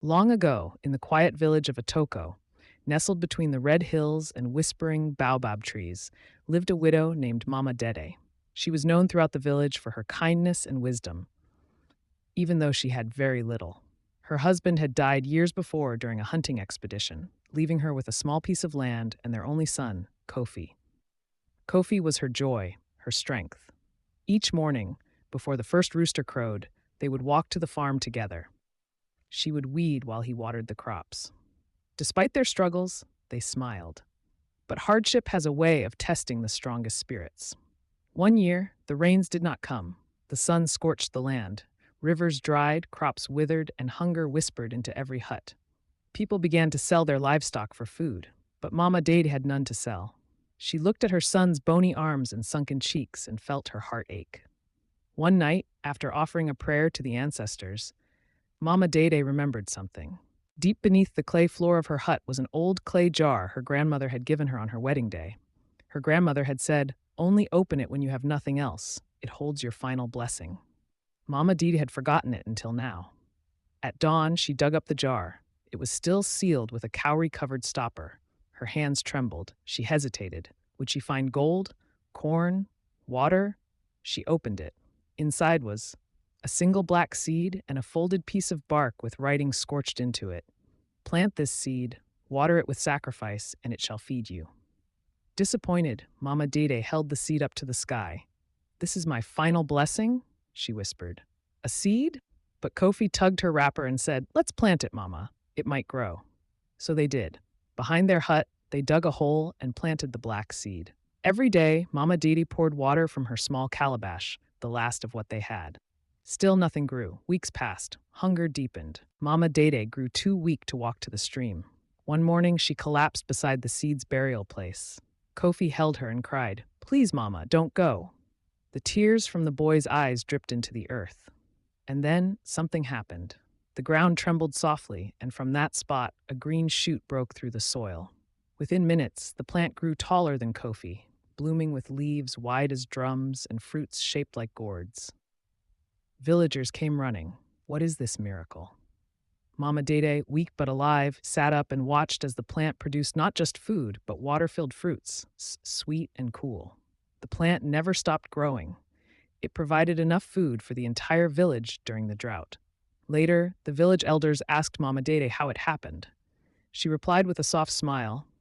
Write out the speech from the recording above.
Long ago, in the quiet village of Atoko, nestled between the red hills and whispering baobab trees, lived a widow named Mama Dede. She was known throughout the village for her kindness and wisdom, even though she had very little. Her husband had died years before during a hunting expedition, leaving her with a small piece of land and their only son, Kofi. Kofi was her joy, her strength. Each morning, before the first rooster crowed, they would walk to the farm together. She would weed while he watered the crops. Despite their struggles, they smiled. But hardship has a way of testing the strongest spirits. One year, the rains did not come. The sun scorched the land. Rivers dried, crops withered, and hunger whispered into every hut. People began to sell their livestock for food, but Mama Dade had none to sell. She looked at her son's bony arms and sunken cheeks and felt her heart ache. One night, after offering a prayer to the ancestors, Mama Dede remembered something. Deep beneath the clay floor of her hut was an old clay jar her grandmother had given her on her wedding day. Her grandmother had said, "Only open it when you have nothing else. It holds your final blessing." Mama Dede had forgotten it until now. At dawn, she dug up the jar. It was still sealed with a cowrie-covered stopper. Her hands trembled. She hesitated. Would she find gold, corn, water? She opened it. Inside was a single black seed and a folded piece of bark with writing scorched into it. "Plant this seed, water it with sacrifice, and it shall feed you." Disappointed, Mama Dede held the seed up to the sky. "This is my final blessing?" she whispered. "A seed?" But Kofi tugged her wrapper and said, "Let's plant it, Mama. It might grow." So they did. Behind their hut, they dug a hole and planted the black seed. Every day, Mama Dede poured water from her small calabash, the last of what they had. Still nothing grew. Weeks passed. Hunger deepened. Mama Dede grew too weak to walk to the stream. One morning, she collapsed beside the seed's burial place. Kofi held her and cried, "Please, Mama, don't go." The tears from the boy's eyes dripped into the earth. And then something happened. The ground trembled softly, and from that spot, a green shoot broke through the soil. Within minutes, the plant grew taller than Kofi, blooming with leaves wide as drums and fruits shaped like gourds. Villagers came running. What is this miracle? Mama Dede, weak but alive, sat up and watched as the plant produced not just food, but water-filled fruits, sweet and cool. The plant never stopped growing. It provided enough food for the entire village during the drought. Later, the village elders asked Mama Dede how it happened. She replied with a soft smile,